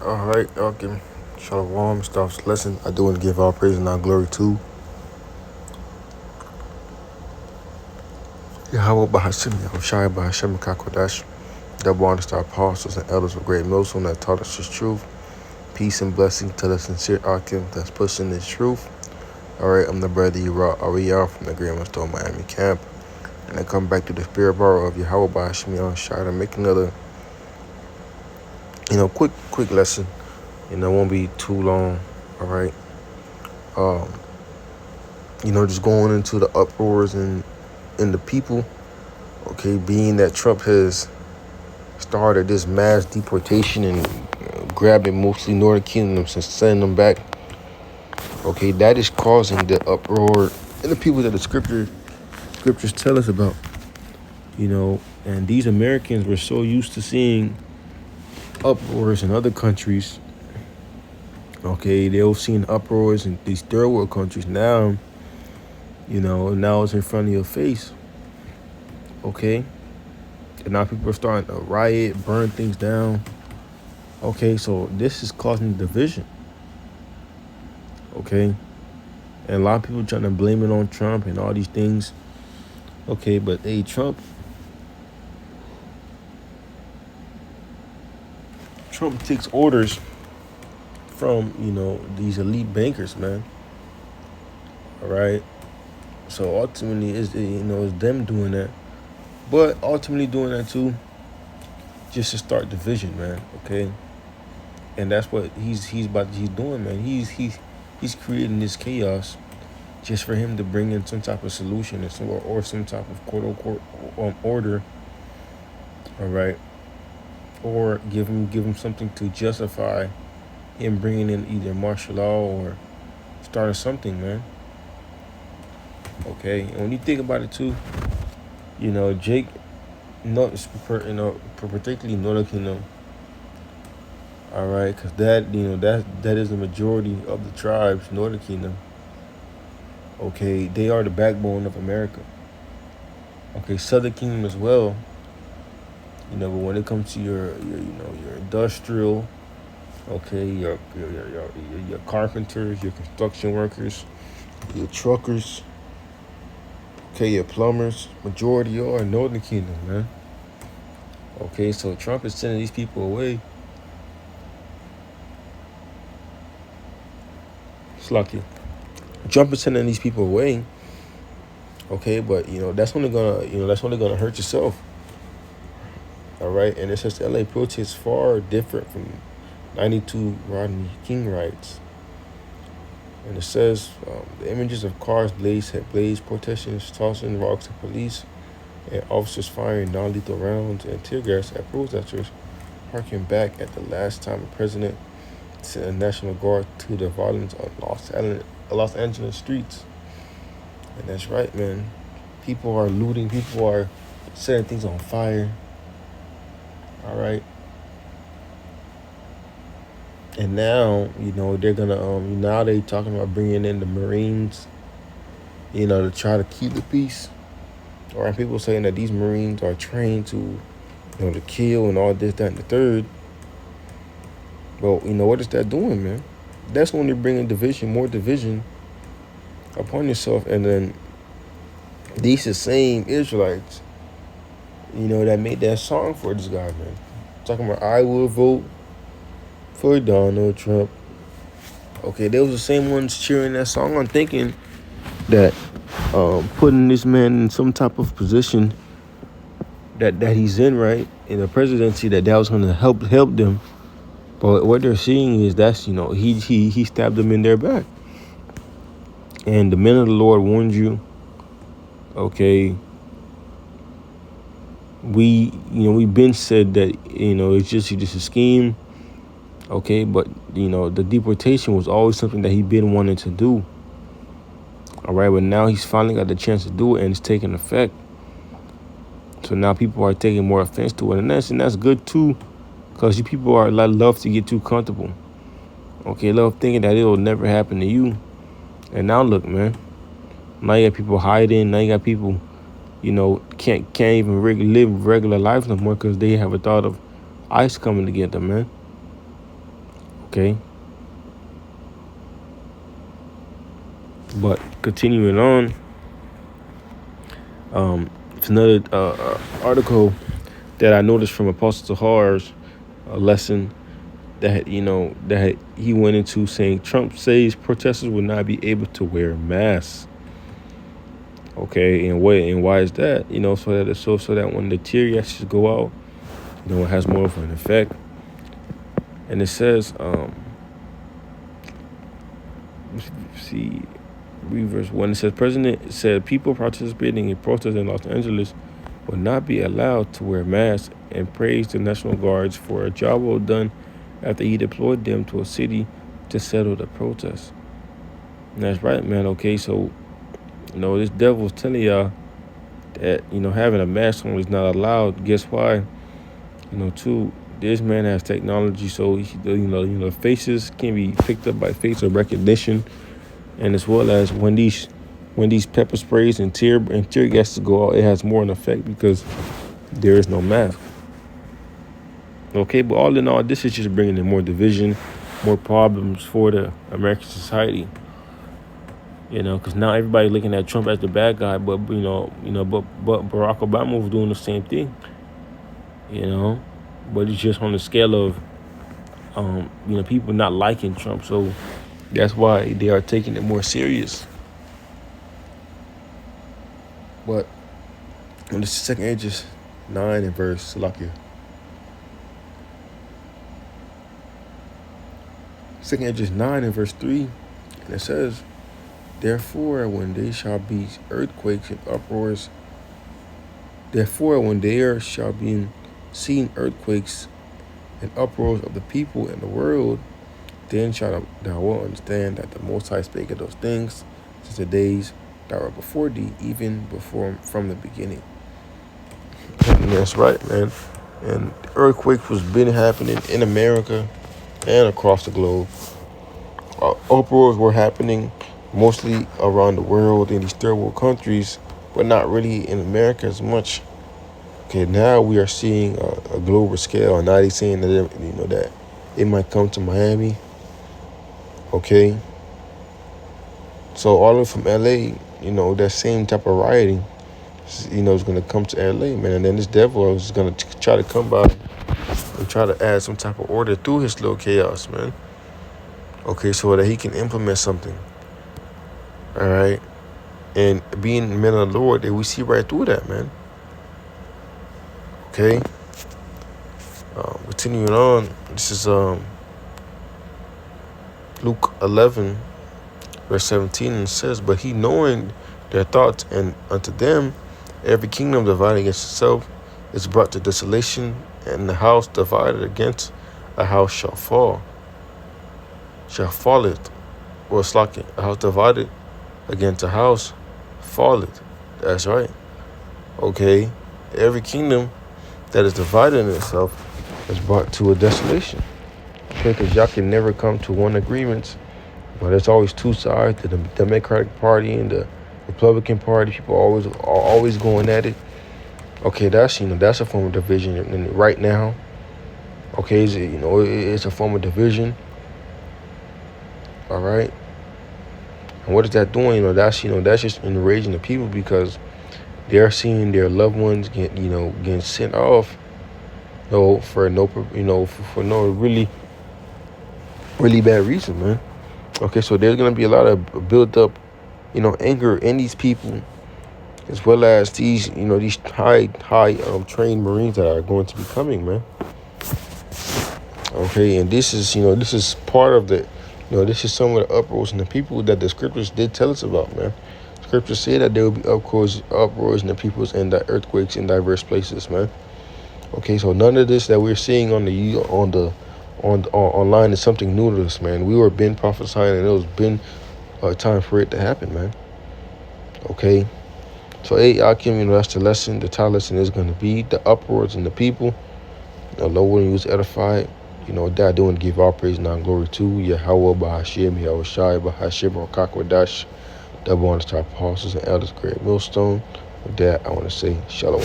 All right, okay. Shalom, starts lesson. I do want to give all praise and all glory to Yahweh Bahashim, Yahushai Bahashim Kakodash, double honor to our apostles and elders of great Millstone that taught us this truth. Peace and blessing to the sincere Akim that's pushing this truth. All right, I'm the brother Ariel from the Great Millstone Miami camp. And I come back to the spirit borrow of Yahweh Bahashim Yahushai to make another, quick lesson. It won't be too long. All right. Um, just going into the uproars in the people, okay, being that Trump has started this mass deportation and grabbing mostly Northern Kingdoms and sending them back, okay, that is causing the uproar in the people that the scriptures tell us about, and these Americans were so used to seeing uproars in other countries, okay, they've seen uproars in these third world countries. Now it's in front of your face, okay? And now people are starting to riot, burn things down. Okay, so this is causing division, okay? And a lot of people trying to blame it on Trump and all these things. Okay, but hey, Trump takes orders from, these elite bankers, man. All right? So ultimately, it's them doing that. But ultimately doing that too, just to start division, man. Okay, and that's what he's doing, man. He's creating this chaos just for him to bring in some type of solution or some type of quote unquote order. All right, or give him something to justify him bringing in either martial law or starting something, man. Okay, and when you think about it too, Jake, particularly Northern Kingdom. All right, because that is the majority of the tribes, Northern Kingdom. Okay, they are the backbone of America. Okay, Southern Kingdom as well. But when it comes to your industrial, okay, your carpenters, your construction workers, your truckers, okay, your plumbers, majority are Northern Kingdom, man. Okay, so Trump is sending these people away. Slucky. Trump is sending these people away. Okay, but that's only gonna hurt yourself. All right, and it says the LA protest far different from '92 Rodney King riots. And it says the images of cars blazed, protesters tossing rocks at police, and officers firing non-lethal rounds and tear gas at protesters, harking back at the last time the president sent a National Guard to the violence on Los Angeles streets. And that's right, man. People are looting. People are setting things on fire. All right. And now, they're gonna now they talking about bringing in the Marines, to try to keep the peace. All right, people saying that these Marines are trained to, to kill and all this, that, and the third. Well, what is that doing, man? That's only bringing more division upon yourself. And then these the same Israelites, that made that song for this guy, man. Talking about, I will vote for Donald Trump. Okay, they was the same ones cheering that song on, thinking that putting this man in some type of position that he's in, right, in the presidency, that was going to help them. But what they're seeing is that's, he stabbed them in their back. And the men of the Lord warned you, okay, we've been said that, it's just a scheme, okay, but, the deportation was always something that he'd been wanting to do. All right, but now he's finally got the chance to do it, and it's taking effect. So now people are taking more offense to it, and that's good too, because you people love to get too comfortable. Okay, love thinking that it'll never happen to you. And now look, man. Now you got people hiding. Now you got people, can't even live regular life no more because they have a thought of ICE coming to get them, man. Okay. But continuing on, it's another article that I noticed from Apostle Tahar's lesson that he went into, saying Trump says protesters will not be able to wear masks. Okay, and why is that? So that when the tear gases go out, it has more of an effect. And it says, see, read verse 1. It says, President said people participating in protests in Los Angeles will not be allowed to wear masks, and praised the National Guards for a job well done after he deployed them to a city to settle the protests. And that's right, man. Okay, so, this devil's telling y'all that, having a mask on is not allowed. Guess why? Too, this man has technology, so faces can be picked up by facial recognition, and as well as when these pepper sprays and tear gases go out, it has more an effect because there is no mask. Okay, but all in all, this is just bringing in more division, more problems for the American society. Because now everybody looking at Trump as the bad guy, but but Barack Obama was doing the same thing. But it's just on the scale of people not liking Trump, so that's why they are taking it more serious. But on the second Ages 9 and verse Salakia. Second Ages 9 and verse 3, and it says, Therefore, when there shall be earthquakes and uproars, therefore when there shall be seen earthquakes and uproars of the people in the world, then shalt thou well understand that the Most High spake of those things since the days that were before thee, even before from the beginning. And that's right, man. And earthquakes was been happening in America and across the globe. Uproars were happening mostly around the world in these third world countries, but not really in America as much. Okay, now we are seeing a global scale, and now they're saying that that it might come to Miami. Okay, so all the way from LA, that same type of rioting, is going to come to LA, man. And then this devil is going to try to come by and try to add some type of order through his little chaos, man. Okay, so that he can implement something. All right, and being men of the Lord, that we see right through that, man. Okay, continuing on, this is Luke 11, verse 17, and it says, But he knowing their thoughts, and unto them every kingdom divided against itself is brought to desolation, and the house divided against a house shall falleth, or slacking. A house divided against a house falleth. That's right. Okay, every kingdom that is divided in itself is brought to a desolation. Okay, because y'all can never come to one agreement. But there's always two sides, the Democratic Party and the Republican Party. People are always going at it. Okay, that's a form of division. And right now, okay, it's a form of division. All right. And what is that doing? That's just enraging the people because they're seeing their loved ones getting sent off, for no really bad reason, man. Okay, so there's gonna be a lot of built up, anger in these people, as well as these high trained Marines that are going to be coming, man. Okay, and this is part of the, this is some of the uproars and the people that the scriptures did tell us about, man. Scriptures say that there will be uproars in the peoples and the earthquakes in diverse places, man. Okay, so none of this that we're seeing online is something new to us, man. We were been prophesying, and it was been time for it to happen, man. Okay, so Akim, that's the lesson. The title lesson is going to be the uproars in the people. Lord, when you was edified, that doing give all praise and glory to Yahweh, Bahashim, Yahweh Shai, Bahashim, Rakakwadash, double honors to our apostles and elders, great millstone. With that, I want to say shalom.